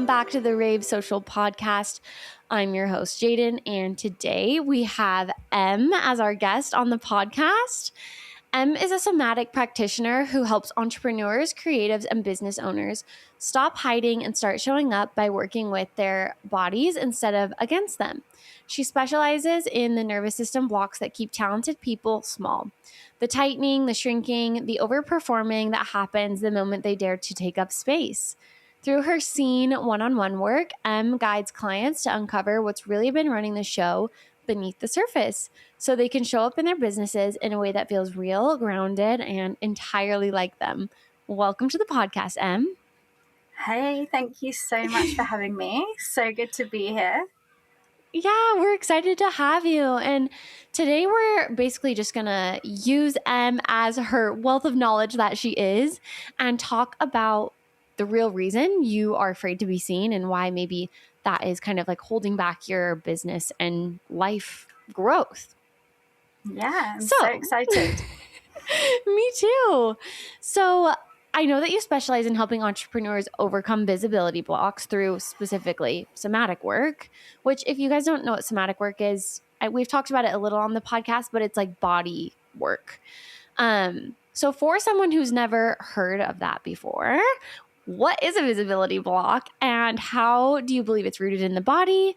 welcome back to the Rave Social Podcast. I'm your host, Jaiden, and today we have M as our guest on the podcast. M is a somatic practitioner who helps entrepreneurs, creatives, and business owners stop hiding and start showing up by working with their bodies instead of against them. She specializes in the nervous system blocks that keep talented people small. The tightening, the shrinking, the overperforming that happens the moment they dare to take up space. Through her scene one-on-one work, M guides clients to uncover what's really been running the show beneath the surface so they can show up in their businesses in a way that feels real, grounded, and entirely like them. Welcome to the podcast, M. Hey, thank you so much for having me. So good to be here. Yeah, we're excited to have you. And today we're basically just going to use M as her wealth of knowledge that she is and talk about the real reason you are afraid to be seen and why maybe that is kind of like holding back your business and life growth. Yeah, I'm so excited. Me too. So I know that you specialize in helping entrepreneurs overcome visibility blocks through specifically somatic work, which if you guys don't know what somatic work is, we've talked about it a little on the podcast, but it's like body work. So for someone who's never heard of that before, what is a visibility block and how do you believe it's rooted in the body?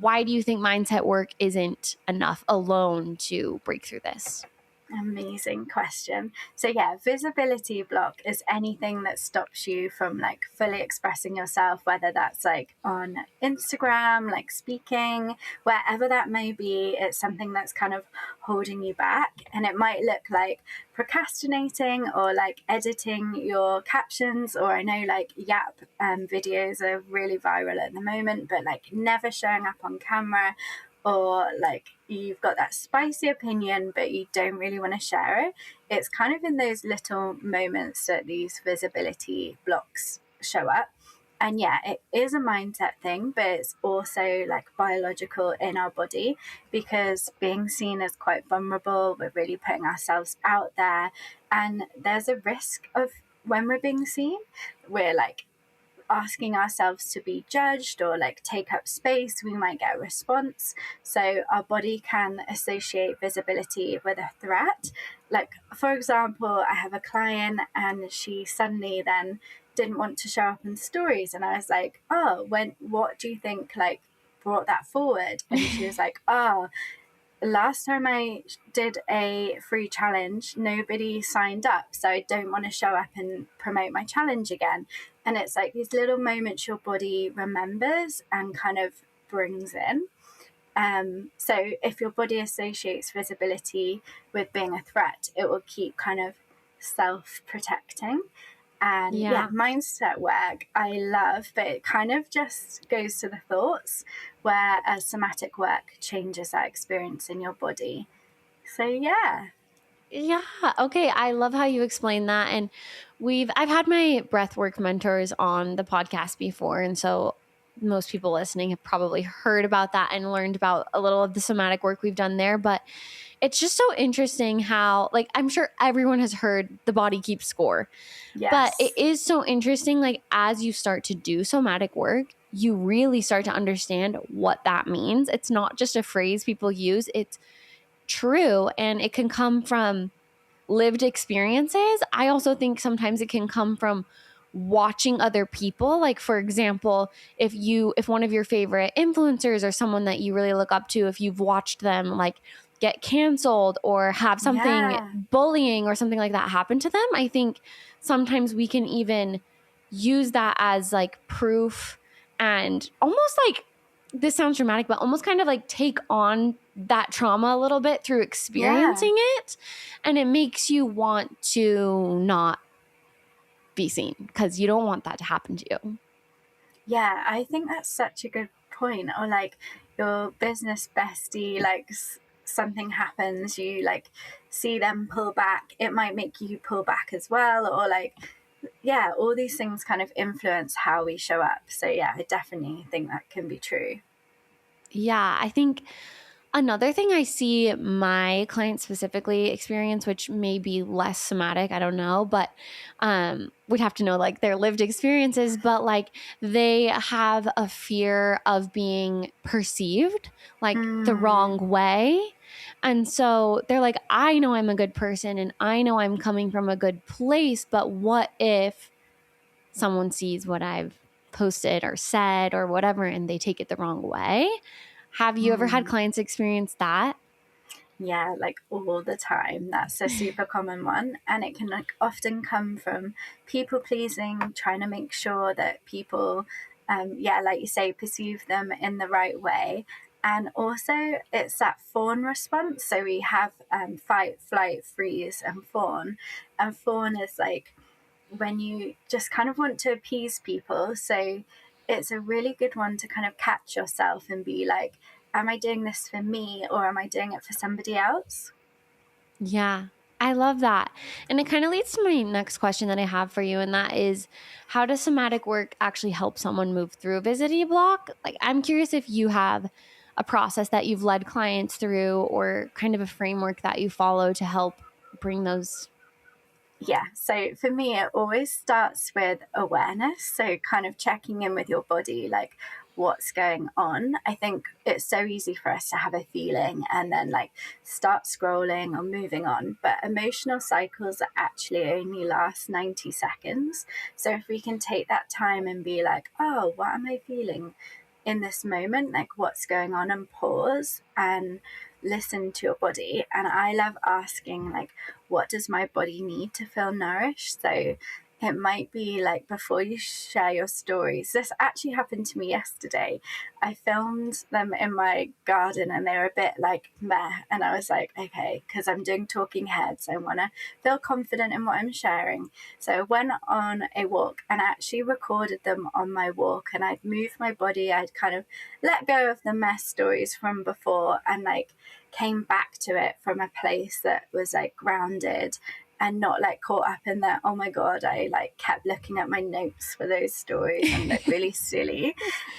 Why do you think mindset work isn't enough alone to break through this? Amazing question. So yeah, visibility block is anything that stops you from like fully expressing yourself, whether that's like on Instagram, like speaking, wherever that may be. It's something that's kind of holding you back, and it might look like procrastinating or like editing your captions, or I know like Yap videos are really viral at the moment, but like never showing up on camera, or like you've got that spicy opinion but you don't really want to share it. It's kind of in those little moments that these visibility blocks show up. And yeah, it is a mindset thing, but it's also like biological in our body, because being seen as quite vulnerable, we're really putting ourselves out there, and there's a risk of, when we're being seen, we're like asking ourselves to be judged or like take up space, we might get a response. So our body can associate visibility with a threat. Like, for example, I have a client and she suddenly then didn't want to show up in stories, and I was like, what do you think like brought that forward? And she was like, last time I did a free challenge, nobody signed up, so I don't want to show up and promote my challenge again. And it's like these little moments your body remembers and kind of brings in. So if your body associates visibility with being a threat, it will keep kind of self-protecting. And yeah, mindset work I love, but it kind of just goes to the thoughts, where somatic work changes that experience in your body. So yeah. Okay. I love how you explain that. And I've had my breathwork mentors on the podcast before. And so most people listening have probably heard about that and learned about a little of the somatic work we've done there. But it's just so interesting how, like, I'm sure everyone has heard the body keeps score. Yes. But it is so interesting, like, as you start to do somatic work, you really start to understand what that means. It's not just a phrase people use. It's true. And it can come from lived experiences. I also think sometimes it can come from watching other people. Like, for example, if one of your favorite influencers or someone that you really look up to, if you've watched them like get canceled or have something bullying or something like that happen to them, I think sometimes we can even use that as like proof, and almost like, this sounds dramatic, but almost kind of like take on that trauma a little bit through experiencing it. And it makes you want to not be seen because you don't want that to happen to you. Yeah, I think that's such a good point. Or like your business bestie, like something happens, you like see them pull back, it might make you pull back as well. Or like, yeah, all these things kind of influence how we show up. So yeah, I definitely think that can be true. Yeah, I think Another thing I see my clients specifically experience, which may be less somatic, I don't know, but we'd have to know like their lived experiences, but like they have a fear of being perceived like the wrong way. And so they're like, I know I'm a good person and I know I'm coming from a good place, but what if someone sees what I've posted or said or whatever and they take it the wrong way? Have you ever had clients experience that? Yeah, like all the time. That's a super common one. And it can like often come from people pleasing, trying to make sure that people, like you say, perceive them in the right way. And also, it's that fawn response. So we have fight, flight, freeze, and fawn. And fawn is like when you just kind of want to appease people. So it's a really good one to kind of catch yourself and be like, am I doing this for me or am I doing it for somebody else? Yeah, I love that. And it kind of leads to my next question that I have for you. And that is, how does somatic work actually help someone move through a visibility block? Like, I'm curious if you have a process that you've led clients through or kind of a framework that you follow to help bring those. Yeah, so for me, it always starts with awareness. So, kind of checking in with your body, like what's going on. I think it's so easy for us to have a feeling and then like start scrolling or moving on. But emotional cycles actually only last 90 seconds. So, if we can take that time and be like, oh, what am I feeling in this moment? Like, what's going on? And pause and listen to your body. And I love asking, like, what does my body need to feel nourished? So it might be like before you share your stories. This actually happened to me yesterday. I filmed them in my garden and they were a bit like meh. And I was like, okay, because I'm doing talking heads, I want to feel confident in what I'm sharing. So I went on a walk and actually recorded them on my walk. And I'd moved my body. I'd kind of let go of the mess stories from before and like came back to it from a place that was like grounded and not like caught up in that, oh my god, I like kept looking at my notes for those stories and look really silly.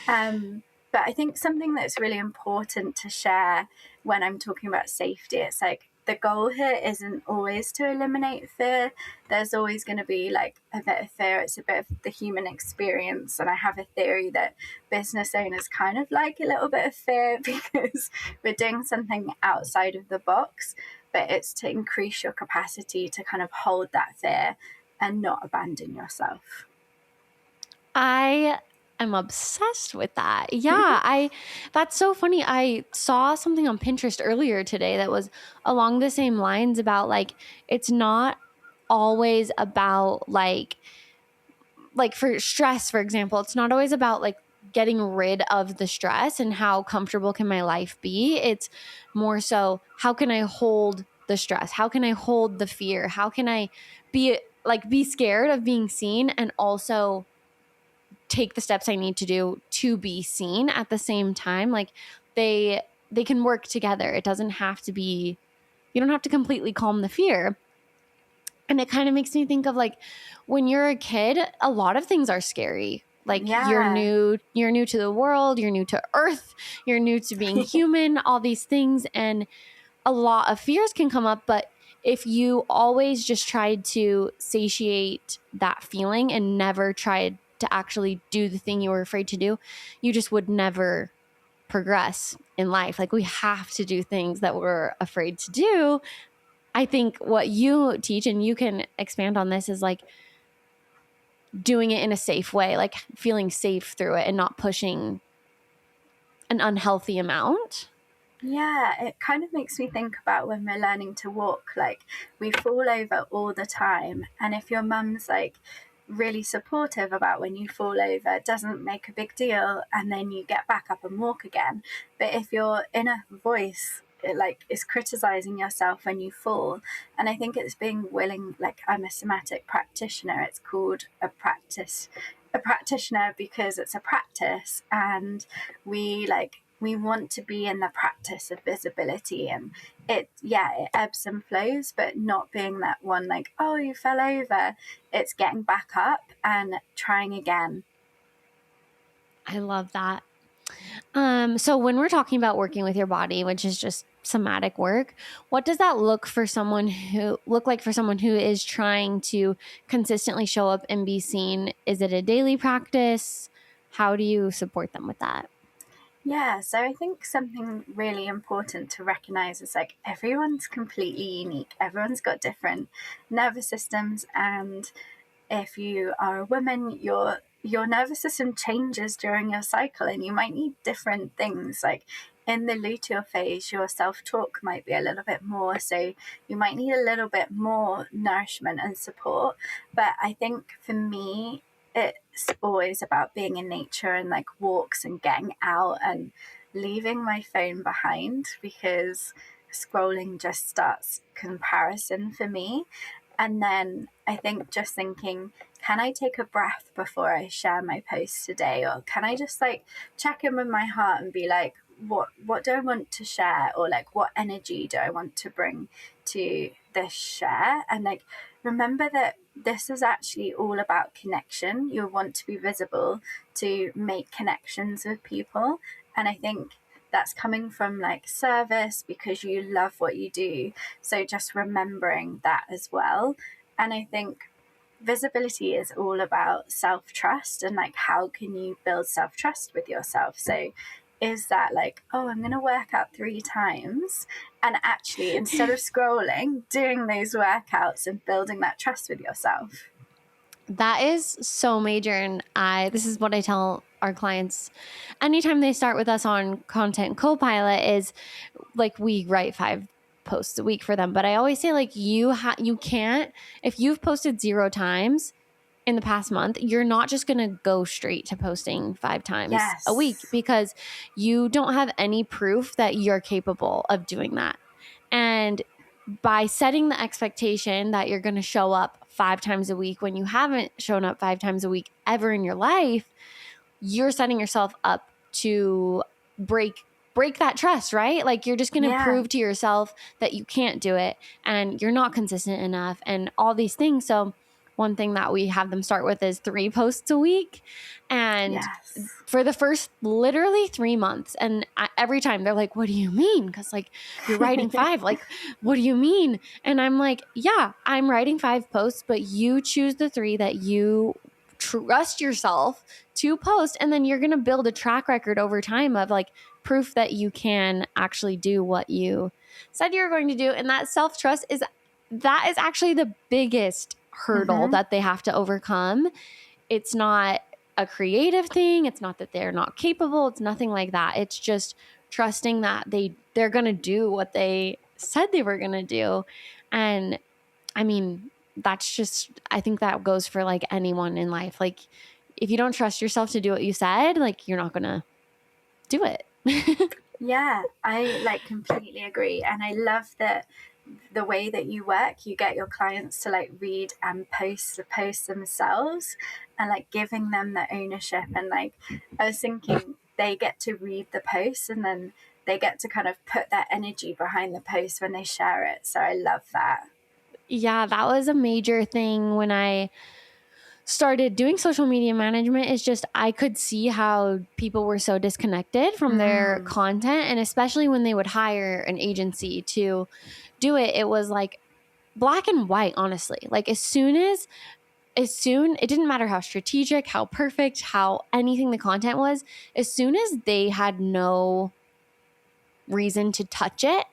But I think something that's really important to share when I'm talking about safety, it's like the goal here isn't always to eliminate fear. There's always going to be like a bit of fear. It's a bit of the human experience. And I have a theory that business owners kind of like a little bit of fear because we're doing something outside of the box, but it's to increase your capacity to kind of hold that fear and not abandon yourself. I am obsessed with that. Yeah, that's so funny. I saw something on Pinterest earlier today that was along the same lines about like it's not always about like for stress, for example, it's not always about like getting rid of the stress and how comfortable can my life be. It's more so how can I hold the stress? How can I hold the fear? How can I be scared of being seen and also take the steps I need to do to be seen at the same time? Like they can work together. It doesn't have to be, you don't have to completely calm the fear. And it kind of makes me think of like when you're a kid, a lot of things are scary. Like you're new to the world, you're new to earth, you're new to being human, all these things. And a lot of fears can come up. But if you always just tried to satiate that feeling and never tried to actually do the thing you were afraid to do, you just would never progress in life. Like we have to do things that we're afraid to do. I think what you teach, and you can expand on this, is like doing it in a safe way, like feeling safe through it and not pushing an unhealthy amount. Yeah, it kind of makes me think about when we're learning to walk, like we fall over all the time. And if your mum's like really supportive about when you fall over, it doesn't make a big deal and then you get back up and walk again. But if your inner voice it like is criticizing yourself when you fall, and I think it's being willing, like I'm a somatic practitioner, it's called a practitioner because it's a practice and we want to be in the practice of visibility, and it ebbs and flows, but not being that one like, oh, you fell over. It's getting back up and trying again. I love that. So when we're talking about working with your body, which is just somatic work, what does that look like for someone who is trying to consistently show up and be seen? Is it a daily practice? How do you support them with that? Yeah, so I think something really important to recognize is like everyone's completely unique. Everyone's got different nervous systems, and if you are a woman, your nervous system changes during your cycle, and you might need different things. Like in the luteal phase, your self-talk might be a little bit more, so you might need a little bit more nourishment and support. But I think for me, it's always about being in nature and like walks and getting out and leaving my phone behind, because scrolling just starts comparison for me. And then I think just thinking, can I take a breath before I share my post today? Or can I just like check in with my heart and be like, what do I want to share? Or like, what energy do I want to bring to this share? And like, remember that this is actually all about connection. You want to be visible to make connections with people. And I think that's coming from like service because you love what you do. So just remembering that as well. And I think visibility is all about self-trust, and like how can you build self-trust with yourself. So is that like, oh, I'm going to work out 3 times, and actually instead of scrolling, doing those workouts and building that trust with yourself. That is so major. And this is what I tell our clients anytime they start with us on Content Copilot is like, we write 5 posts a week for them. But I always say like, you can't, if you've posted 0 times in the past month, you're not just going to go straight to posting 5 times a week, because you don't have any proof that you're capable of doing that. And by setting the expectation that you're going to show up 5 times a week when you haven't shown up 5 times a week ever in your life, you're setting yourself up to break that trust, right? Like you're just going to prove to yourself that you can't do it and you're not consistent enough and all these things. So one thing that we have them start with is 3 posts a week. And for the first literally 3 months. And every time they're like, what do you mean? Because like you're writing 5, like, what do you mean? And I'm like, yeah, I'm writing 5 posts, but you choose the 3 that you trust yourself to post. And then you're going to build a track record over time of like proof that you can actually do what you said you're going to do. And that self-trust is actually the biggest hurdle that they have to overcome. It's not a creative thing. It's not that they're not capable. It's nothing like that. It's just trusting that they're going to do what they said they were going to do. And I mean, that's just, I think that goes for like anyone in life. Like if you don't trust yourself to do what you said, like you're not going to do it. Yeah, I like completely agree. And I love that the way that you work, you get your clients to like read and post the posts themselves, and like giving them the ownership. And like I was thinking, they get to read the post and then they get to kind of put their energy behind the post when they share it. So I love that. Yeah, that was a major thing when I started doing social media management. Is just I could see how people were so disconnected from their content, and especially when they would hire an agency to do it, it was like black and white, honestly. Like as soon it didn't matter how strategic, how perfect, how anything the content was, as soon as they had no reason to touch it,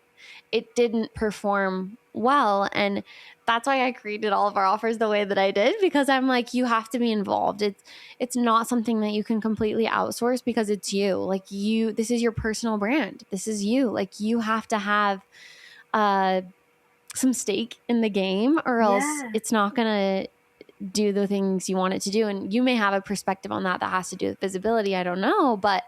it didn't perform well. And that's why I created all of our offers the way that I did, because I'm like, you have to be involved. It's not something that you can completely outsource, because it's you. Like this is your personal brand. This is you. Like you have to have some stake in the game, or else it's not going to do the things you want it to do. And you may have a perspective on that has to do with visibility. I don't know. But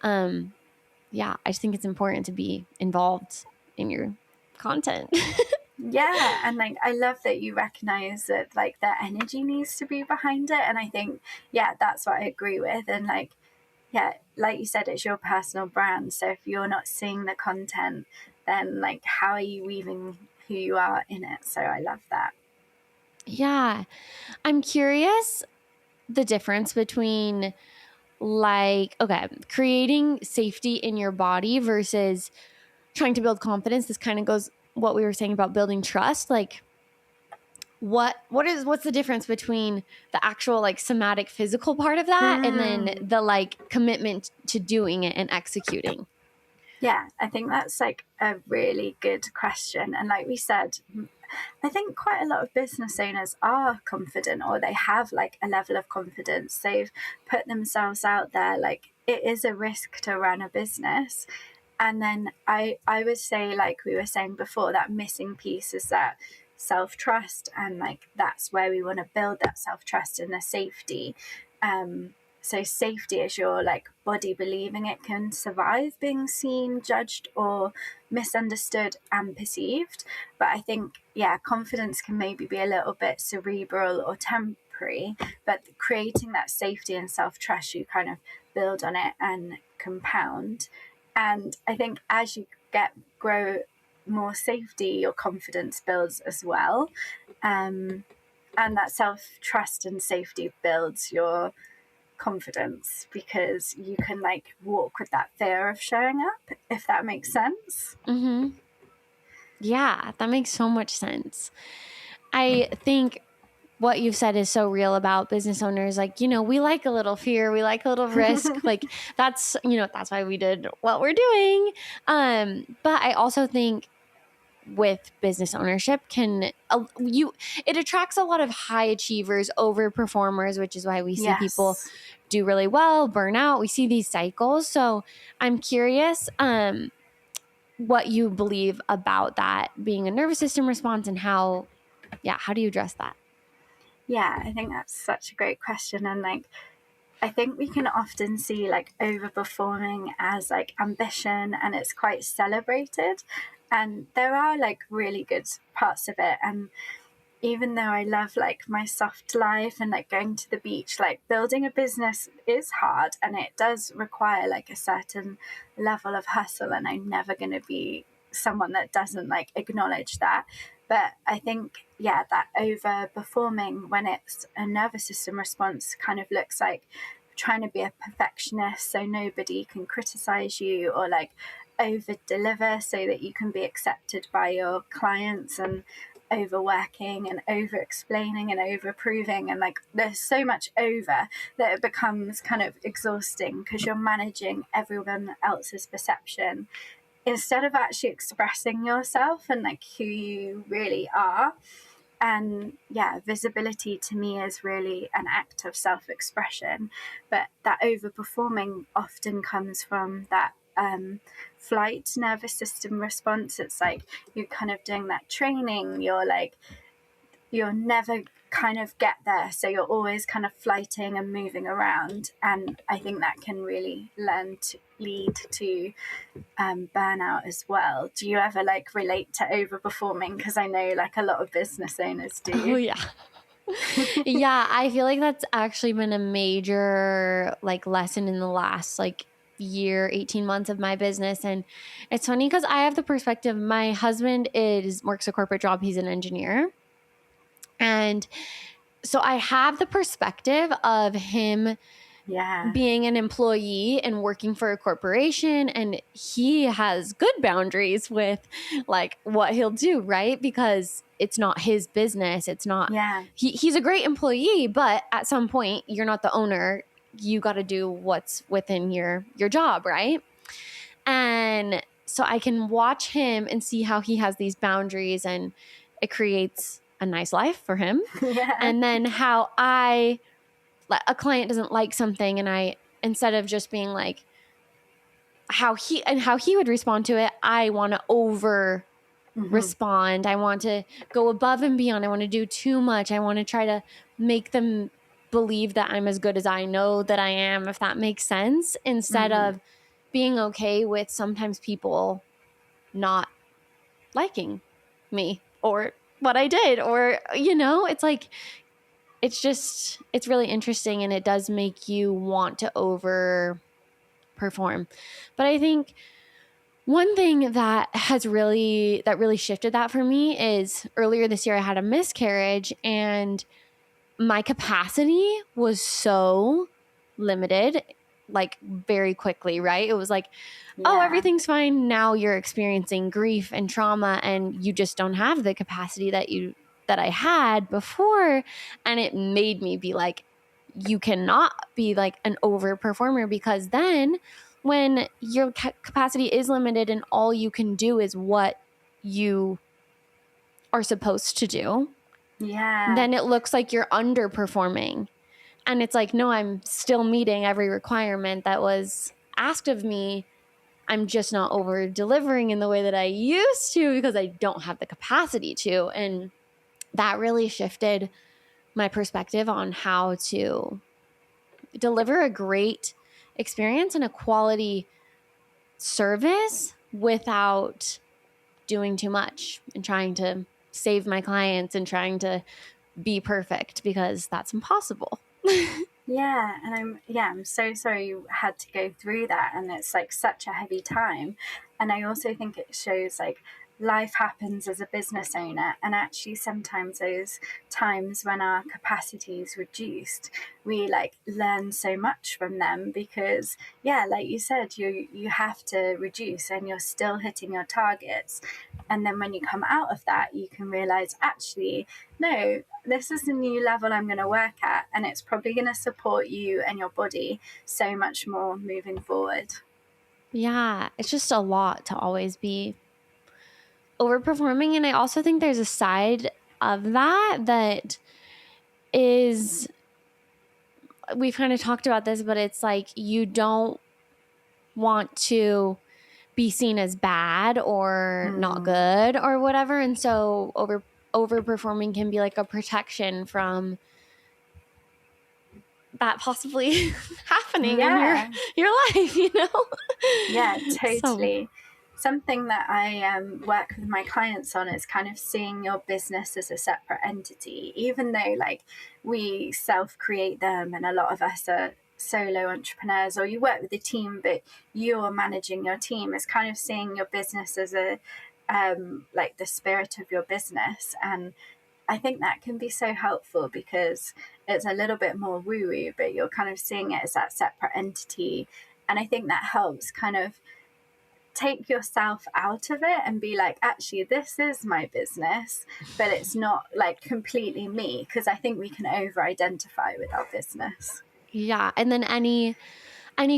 yeah, I just think it's important to be involved in your content. Yeah, and like I love that you recognize that like their energy needs to be behind it. And I think, yeah, that's what I agree with. And like, yeah, like you said, it's your personal brand. So if you're not seeing the content, then like how are you weaving who you are in it? So I love that. Yeah. I'm curious the difference between like, okay, creating safety in your body versus trying to build confidence. This kind of goes what we were saying about building trust. Like, what's the difference between the actual like somatic physical part of that and then the like commitment to doing it and executing? Yeah, I think that's like a really good question. And like we said, I think quite a lot of business owners are confident, or they have like a level of confidence. They've put themselves out there. Like, it is a risk to run a business. And then I would say, like we were saying before, that missing piece is that self-trust, and like that's where we want to build that self-trust and the safety. So safety is your like body believing it can survive being seen, judged, or misunderstood and perceived. But I think, yeah, confidence can maybe be a little bit cerebral or temporary, but creating that safety and self-trust, you kind of build on it and compound. And I think as you grow more safety, your confidence builds as well. And that self-trust and safety builds your confidence, because you can like walk with that fear of showing up, if that makes sense. Mm-hmm. Yeah, that makes so much sense. I think what you've said is so real about business owners. Like, you know, we like a little fear, we like a little risk. Like that's, you know, that's why we did what we're doing. But I also think with business ownership it attracts a lot of high achievers, over performers, which is why we see people do really well, burn out. We see these cycles. So I'm curious what you believe about that being a nervous system response, and how do you address that? Yeah, I think that's such a great question. And like, I think we can often see like overperforming as like ambition, and it's quite celebrated. And there are like really good parts of it. And even though I love like my soft life and like going to the beach, like building a business is hard, and it does require like a certain level of hustle. And I'm never going to be someone that doesn't like acknowledge that. But I think, yeah, that overperforming when it's a nervous system response kind of looks like trying to be a perfectionist so nobody can criticize you, or like over deliver so that you can be accepted by your clients, and overworking and over explaining and over proving, and like there's so much over that it becomes kind of exhausting, because you're managing everyone else's perception instead of actually expressing yourself and like who you really are. And yeah, visibility to me is really an act of self-expression, but that overperforming often comes from that flight nervous system response. It's like you're kind of doing that training, you're never kind of get there, so you're always kind of flighting and moving around. And I think that can really lead to burnout as well. Do you ever like relate to overperforming? Because I know like a lot of business owners do. Oh yeah. Yeah, I feel like that's actually been a major like lesson in the last like year, 18 months of my business. And it's funny because I have the perspective, my husband works a corporate job, he's an engineer. And so I have the perspective of him being an employee and working for a corporation, and he has good boundaries with like what he'll do, right? Because it's not his business. It's not, he's a great employee, but at some point you're not the owner. You got to do what's within your job, right? And so I can watch him and see how he has these boundaries, and it creates a nice life for him. And then how a client doesn't like something, and I, instead of just being like how he would respond to it, I want to over respond. I want to go above and beyond. I want to do too much. I want to try to make them believe that I'm as good as I know that I am, if that makes sense, instead of being okay with sometimes people not liking me or what I did, or, you know, it's like, it's really interesting, and it does make you want to over perform. But I think one thing that really shifted that for me is earlier this year I had a miscarriage, and my capacity was so limited like very quickly, right? It was like, oh, everything's fine. Now you're experiencing grief and trauma and you just don't have the capacity that I had before. And it made me be like, you cannot be like an overperformer, because then when your capacity is limited and all you can do is what you are supposed to do, then it looks like you're underperforming. And it's like, no, I'm still meeting every requirement that was asked of me. I'm just not over delivering in the way that I used to because I don't have the capacity to. And that really shifted my perspective on how to deliver a great experience and a quality service without doing too much and trying to save my clients and trying to be perfect, because that's impossible. And I'm so sorry you had to go through that, and it's like such a heavy time. And I also think it shows like life happens as a business owner, and actually sometimes those times when our capacity is reduced, we like learn so much from them, because like you said, you have to reduce and you're still hitting your targets. And then when you come out of that, you can realize, actually, no, this is a new level I'm going to work at, and it's probably going to support you and your body so much more moving forward. Yeah, it's just a lot to always be overperforming. And I also think there's a side of that is, we've kind of talked about this, but it's like you don't want to be seen as bad or not good or whatever. And so overperforming can be like a protection from that possibly happening in your life, you know? Yeah, totally. Something that I work with my clients on is kind of seeing your business as a separate entity, even though like we self-create them, and a lot of us are solo entrepreneurs, or you work with a team but you're managing your team. Is kind of seeing your business as a like the spirit of your business. And I think that can be so helpful, because it's a little bit more woo-woo, but you're kind of seeing it as that separate entity. And I think that helps kind of take yourself out of it and be like, actually, this is my business, but it's not like completely me, because I think we can over-identify with our business. Yeah. And then any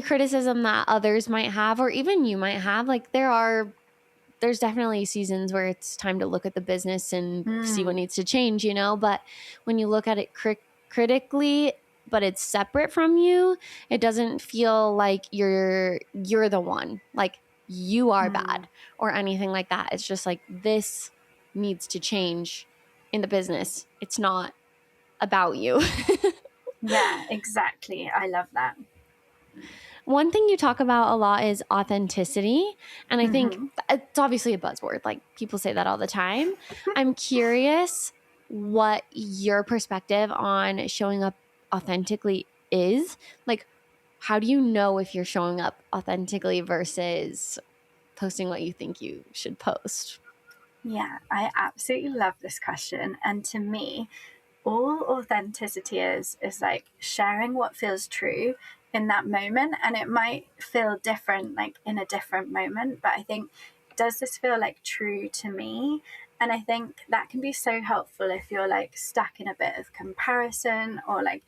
criticism that others might have, or even you might have, like there's definitely seasons where it's time to look at the business and see what needs to change, you know? But when you look at it critically, but it's separate from you, it doesn't feel like you're the one, like you are bad or anything like that. It's just like, this needs to change in the business. It's not about you. Yeah, exactly. I love that. One thing you talk about a lot is authenticity. And I think it's obviously a buzzword. Like, people say that all the time. I'm curious what your perspective on showing up authentically is. Like, how do you know if you're showing up authentically versus posting what you think you should post? Yeah, I absolutely love this question. And to me, all authenticity is like sharing what feels true in that moment. And it might feel different like in a different moment, but I think, does this feel like true to me? And I think that can be so helpful if you're like stuck in a bit of comparison, or like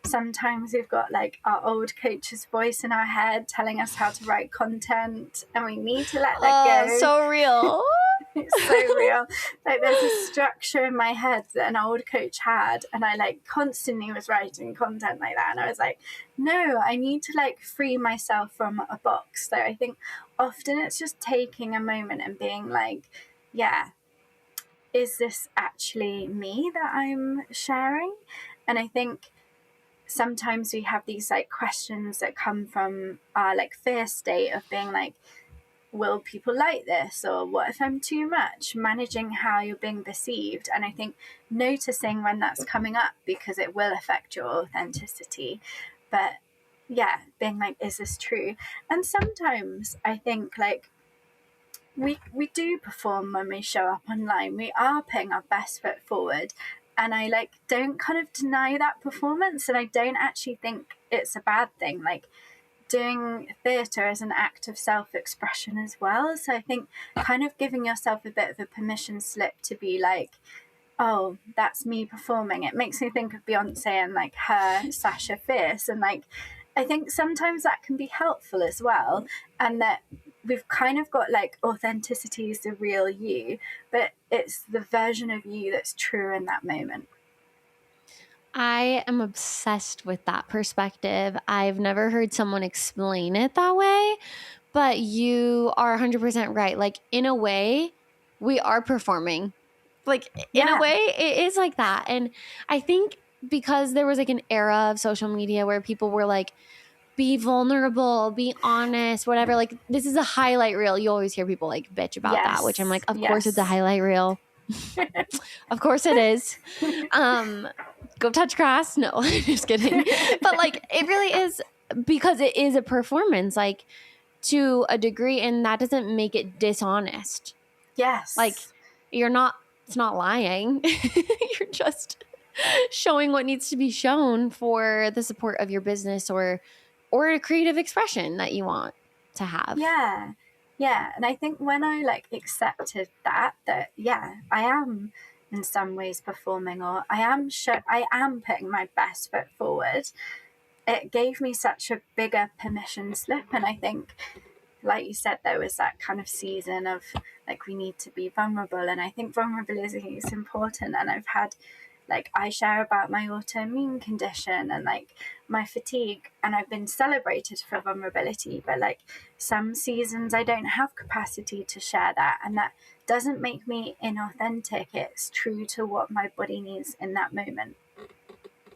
sometimes we've got like our old coach's voice in our head telling us how to write content, and we need to let that go. So real. It's so real. Like, there's a structure in my head that an old coach had, and I like constantly was writing content like that, and I was like, no, I need to like free myself from a box. So I think often it's just taking a moment and being like, yeah, is this actually me that I'm sharing? And I think sometimes we have these like questions that come from our like fear state of being like, will people like this, or what if I'm too much? Managing how you're being perceived. And I think noticing when that's coming up, because it will affect your authenticity. But yeah, being like, is this true? And sometimes I think like we do perform when we show up online. We are putting our best foot forward, and I like don't kind of deny that performance, and I don't actually think it's a bad thing. Like, doing theatre as an act of self-expression as well. So I think kind of giving yourself a bit of a permission slip to be like, oh, that's me performing. It makes me think of Beyonce and like her Sasha Fierce, and like I think sometimes that can be helpful as well, and that we've kind of got like authenticity is the real you, but it's the version of you that's true in that moment. I am obsessed with that perspective. I've never heard someone explain it that way, but you are 100% right. Like, in a way, we are performing. Like, in a way, it is like that. And I think because there was like an era of social media where people were like, be vulnerable, be honest, whatever. Like, this is a highlight reel. You always hear people like bitch about that, which I'm like, of course it's a highlight reel. Of course it is. Go touch grass. No, just kidding. But like, it really is, because it is a performance, like, to a degree, and that doesn't make it dishonest. Yes. Like, it's not lying. You're just showing what needs to be shown for the support of your business or a creative expression that you want to have. Yeah. And I think when I like accepted that yeah, I am in some ways performing, or I am putting my best foot forward, it gave me such a bigger permission slip. And I think, like you said, there was that kind of season of like, we need to be vulnerable, and I think vulnerability is important. And I've had like, I share about my autoimmune condition and like my fatigue, and I've been celebrated for vulnerability, but like some seasons I don't have capacity to share that, and that doesn't make me inauthentic. It's true to what my body needs in that moment.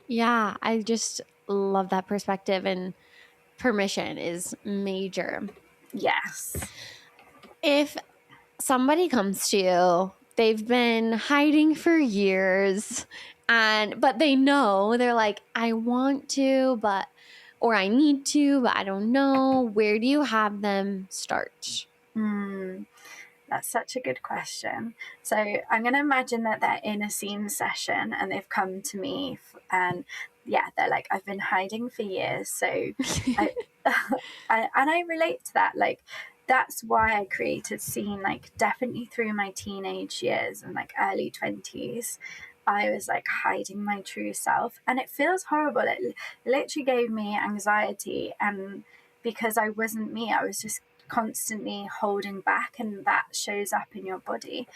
Yeah, I just love that perspective, and permission is major. Yes. If somebody comes to you, they've been hiding for years, but they know, they're like, I want to, or I need to, but I don't know. Where do you have them start? That's such a good question. So I'm going to imagine that they're in a scene session and they've come to me, and yeah, they're like, I've been hiding for years. So I relate to that. Like, that's why I created Scene, like definitely through my teenage years and like early 20s. I was like hiding my true self, and it feels horrible. It literally gave me anxiety, and because I wasn't me, I was just constantly holding back, and that shows up in your body.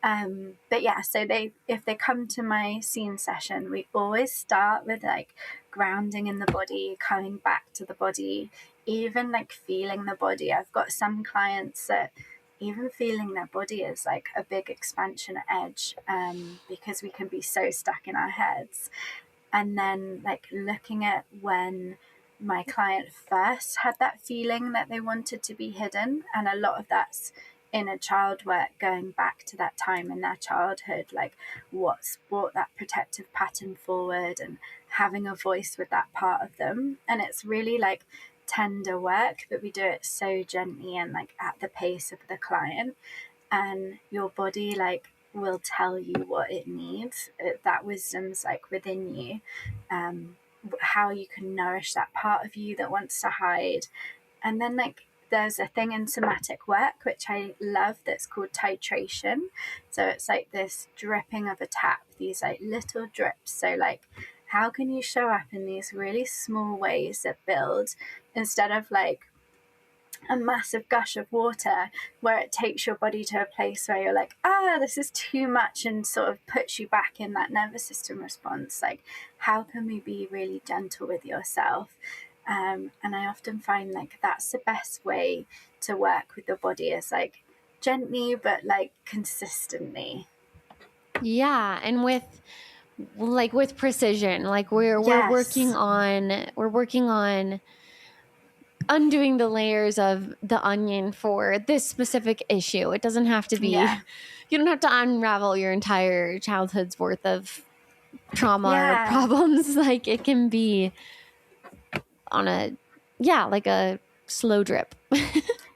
But yeah, so if they come to my Scene session, we always start with like grounding in the body, coming back to the body, even like feeling the body. I've got some clients that even feeling their body is like a big expansion edge, because we can be so stuck in our heads. And then like looking at when my client first had that feeling that they wanted to be hidden, and a lot of that's inner child work, going back to that time in their childhood, like what's brought that protective pattern forward, and having a voice with that part of them. And it's really like tender work, but we do it so gently and like at the pace of the client, and your body like will tell you what it needs. That wisdom's like within you, how you can nourish that part of you that wants to hide. And then like there's a thing in somatic work which I love that's called titration. So it's like this dripping of a tap, these like little drips. So like, how can you show up in these really small ways that build, instead of like a massive gush of water where it takes your body to a place where you're like, this is too much, and sort of puts you back in that nervous system response. Like, how can we be really gentle with yourself? And I often find like that's the best way to work with the body, is like gently but like consistently. Yeah, and with precision. Like we're working on undoing the layers of the onion for this specific issue. It doesn't have to be you don't have to unravel your entire childhood's worth of trauma or problems. Like, it can be on like a slow drip.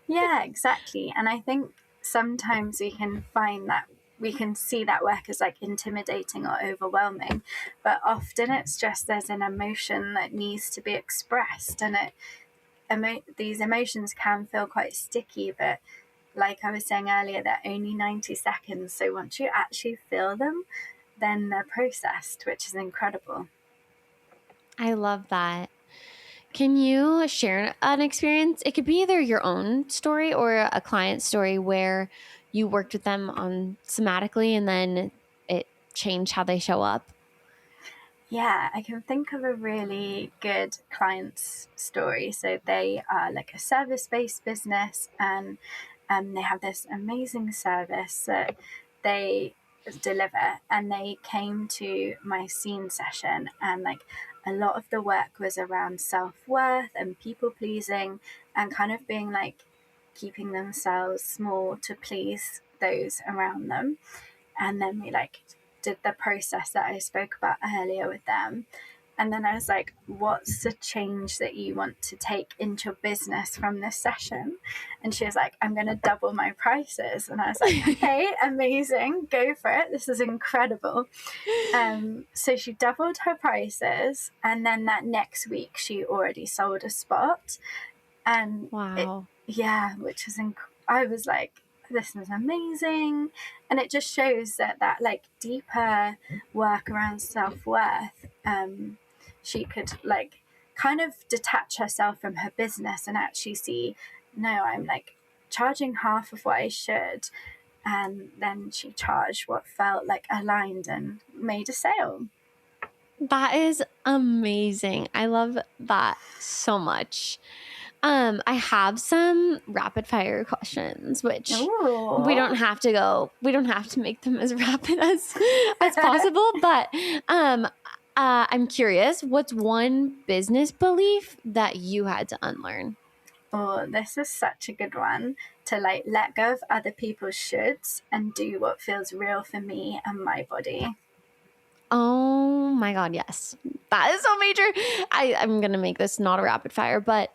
Yeah, exactly. And I think sometimes we can find that we can see that work as like intimidating or overwhelming, but often it's just there's an emotion that needs to be expressed, and these emotions can feel quite sticky, but like I was saying earlier, they're only 90 seconds. So once you actually feel them, then they're processed, which is incredible. I love that. Can you share an experience? It could be either your own story or a client story where you worked with them on somatically and then it changed how they show up. Yeah, I can think of a really good client's story. So they are like a service-based business, and they have this amazing service that they deliver. And they came to my scene session, and like a lot of the work was around self-worth and people-pleasing, and kind of being like keeping themselves small to please those around them. And then we like did the process that I spoke about earlier with them. And then I was like, what's the change that you want to take into your business from this session? And she was like, I'm going to double my prices. And I was like, okay, amazing. Go for it. This is incredible. So she doubled her prices. And then that next week, she already sold a spot. And wow. which is I was like, this is amazing. And it just shows that like deeper work around self-worth, she could like kind of detach herself from her business and actually see, no, I'm like charging half of what I should. And then she charged what felt like aligned and made a sale. That is amazing. I love that so much. I have some rapid fire questions, which we don't have to make them as rapid as possible. But I'm curious, what's one business belief that you had to unlearn? Oh, this is such a good one. To like let go of other people's shoulds and do what feels real for me and my body. Oh my God, yes. That is so major. I'm going to make this not a rapid fire, but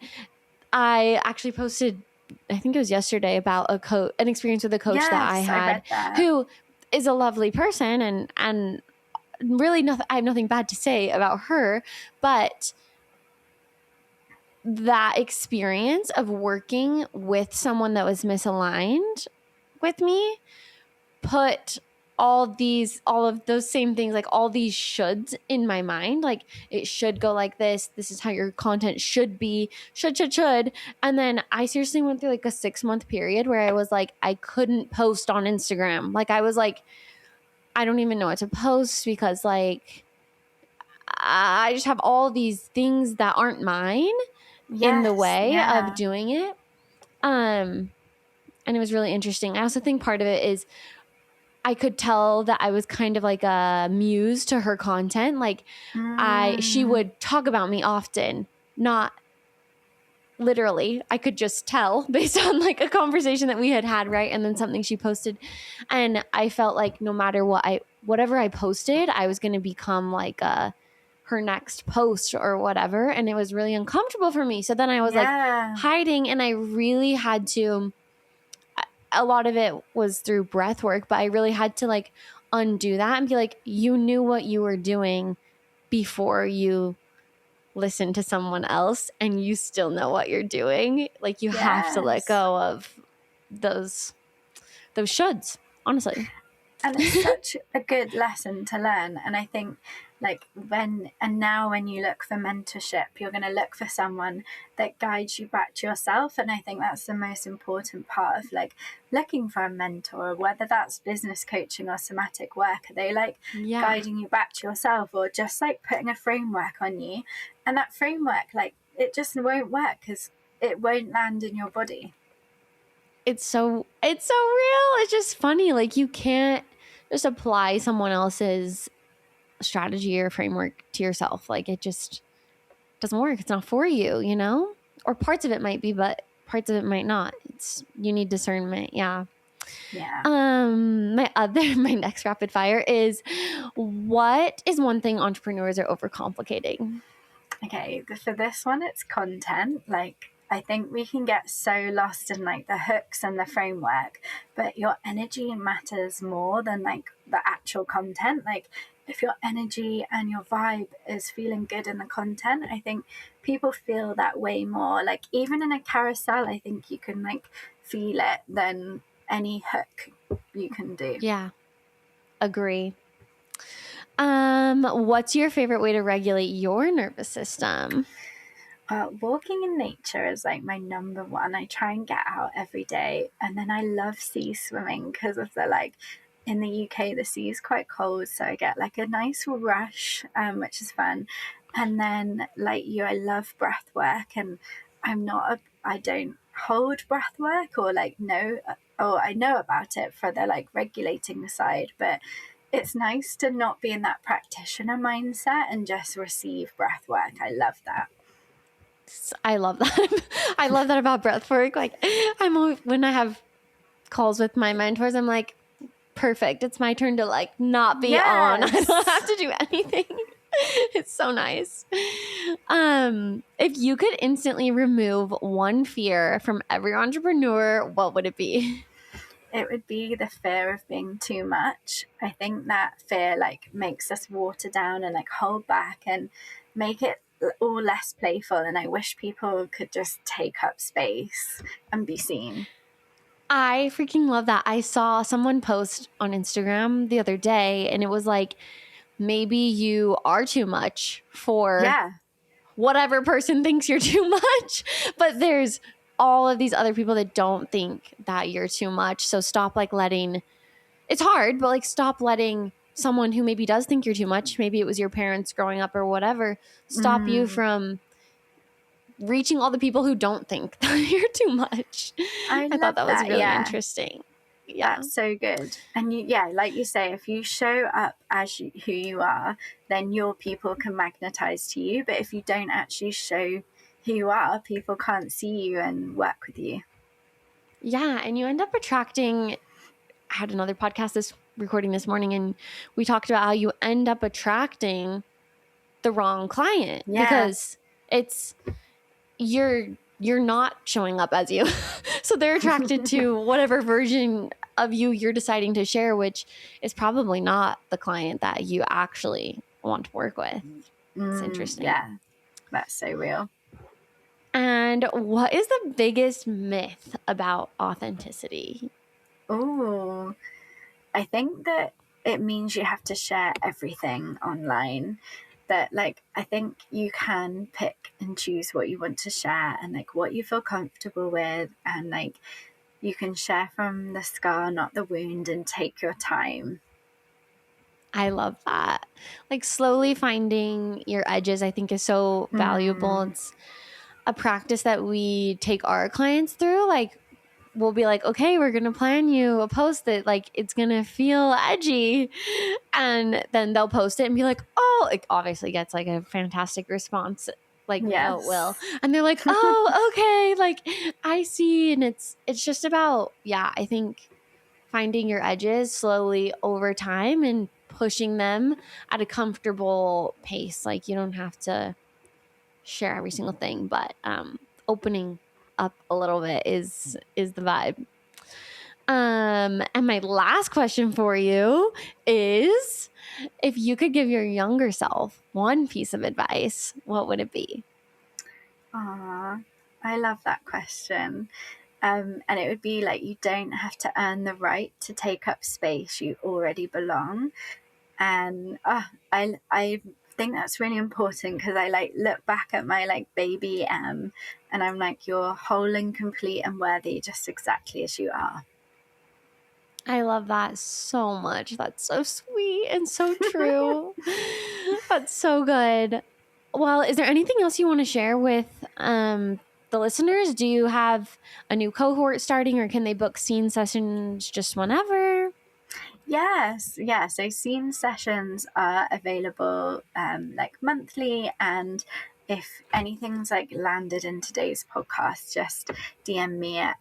I actually posted, I think it was yesterday, about an experience with a coach that I had who is a lovely person and really I have nothing bad to say about her, but that experience of working with someone that was misaligned with me put all of those same things, like all these shoulds in my mind. Like, it should go like this. This is how your content should be. Should. And then I seriously went through like a 6-month period where I was like, I couldn't post on Instagram. Like, I was like, I don't even know what to post because like I just have all these things that aren't mine in the way of doing it. And it was really interesting. I also think part of it is I could tell that I was kind of like a muse to her content. Like she would talk about me often, not literally. I could just tell based on like a conversation that we had, right? And then something she posted. And I felt like no matter whatever I posted, I was going to become like her next post or whatever. And it was really uncomfortable for me. So then I was like hiding, and I really had to, a lot of it was through breath work, but I really had to like undo that and be like, you knew what you were doing before you listened to someone else, and you still know what you're doing. Like, you have to let go of those shoulds, honestly. And it's such a good lesson to learn. And I think like now when you look for mentorship, you're going to look for someone that guides you back to yourself. And I think that's the most important part of like looking for a mentor, whether that's business coaching or somatic work. Are they like guiding you back to yourself, or just like putting a framework on you? And that framework, like, it just won't work because it won't land in your body. It's so real. It's just funny. Like, you can't just apply someone else's strategy or framework to yourself. Like, it just doesn't work. It's not for you, you know? Or parts of it might be, but parts of it might not. You need discernment. Yeah. My next rapid fire is, what is one thing entrepreneurs are overcomplicating? Okay, for this one, it's content. Like, I think we can get so lost in like the hooks and the framework, but your energy matters more than like the actual content. Like, if your energy and your vibe is feeling good in the content, I think people feel that way more. Like even in a carousel, I think you can like feel it than any hook you can do. Yeah, agree. What's your favorite way to regulate your nervous system? Walking in nature is like my number one. I try and get out every day, and then I love sea swimming because of the like. In the UK, the sea is quite cold, so I get like a nice rush, which is fun. And then, like you, I love breath work, and I don't hold breath work or like know, or I know about it for the like regulating the side, but it's nice to not be in that practitioner mindset and just receive breath work. I love that. I love that. I love that about breath work. Like I'm always, when I have calls with my mentors, I'm like, perfect. It's my turn to like not be on. I don't have to do anything. It's so nice. If you could instantly remove one fear from every entrepreneur, what would it be? It would be the fear of being too much. I think that fear like makes us water down and like hold back and make it all less playful. And I wish people could just take up space and be seen. I freaking love that. I saw someone post on Instagram the other day, and it was like, maybe you are too much for whatever person thinks you're too much, but there's all of these other people that don't think that you're too much. So stop like letting, it's hard, but like stop letting someone who maybe does think you're too much, maybe it was your parents growing up or whatever, stop you from reaching all the people who don't think that you're too much. I thought that was really interesting. Yeah. That's so good. And like you say, if you show up as who you are, then your people can magnetize to you. But if you don't actually show who you are, people can't see you and work with you. Yeah. And you end up attracting, I had another podcast recording this morning, and we talked about how you end up attracting the wrong client because it's you're not showing up as you. So they're attracted to whatever version of you're deciding to share, which is probably not the client that you actually want to work with. It's interesting. Yeah, that's so real. And what is the biggest myth about authenticity? Oh, I think that it means you have to share everything online. That like I think you can pick and choose what you want to share and like what you feel comfortable with, and like you can share from the scar, not the wound, and take your time. I love that. Like slowly finding your edges, I think is so valuable. It's a practice that we take our clients through. Like we'll be like, okay, we're going to plan you a post that like, it's going to feel edgy. And then they'll post it and be like, oh, it obviously gets like a fantastic response. Like, no, it will. And they're like, oh, okay. Like I see. And it's just about, I think finding your edges slowly over time and pushing them at a comfortable pace. Like you don't have to share every single thing, but opening up a little bit is the vibe. And my last question for you is, if you could give your younger self one piece of advice, what would it be? I love that question. And it would be like, you don't have to earn the right to take up space. You already belong. And I think that's really important, because I like look back at my like baby and I'm like, you're whole and complete and worthy just exactly as you are. I love that so much. That's so sweet and so true. That's so good. Well, is there anything else you want to share with the listeners? Do you have a new cohort starting, or can they book scene sessions just whenever? Yes. So scene sessions are available like monthly, and if anything's like landed in today's podcast, just DM me at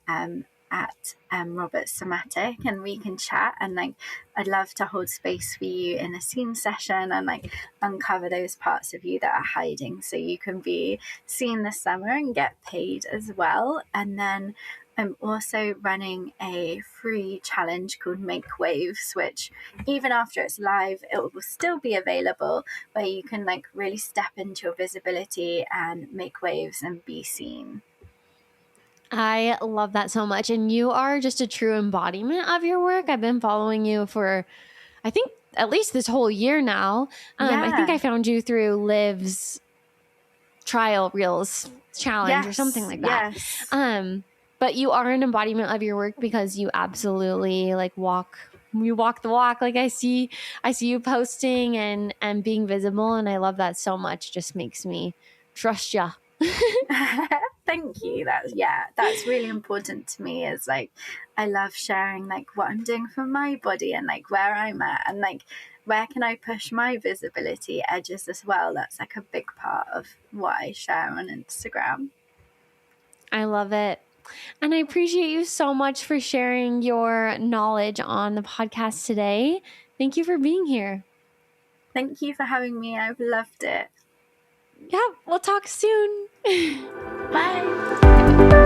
Robert Somatic, and we can chat. And like I'd love to hold space for you in a scene session and like uncover those parts of you that are hiding, so you can be seen this summer and get paid as well. And then I'm also running a free challenge called Make Waves, which even after it's live, it will still be available, where you can like really step into your visibility and make waves and be seen. I love that so much. And you are just a true embodiment of your work. I've been following you for, I think, at least this whole year now. I think I found you through Liv's trial reels challenge or something like that. Yes. But you are an embodiment of your work because you absolutely like walk the walk. Like I see you posting and being visible, and I love that so much. It just makes me trust ya. Thank you. That's really important to me. Is like I love sharing like what I'm doing for my body and like where I'm at and like where can I push my visibility edges as well. That's like a big part of what I share on Instagram. I love it. And I appreciate you so much for sharing your knowledge on the podcast today. Thank you for being here. Thank you for having me. I've loved it. Yeah, we'll talk soon. Bye.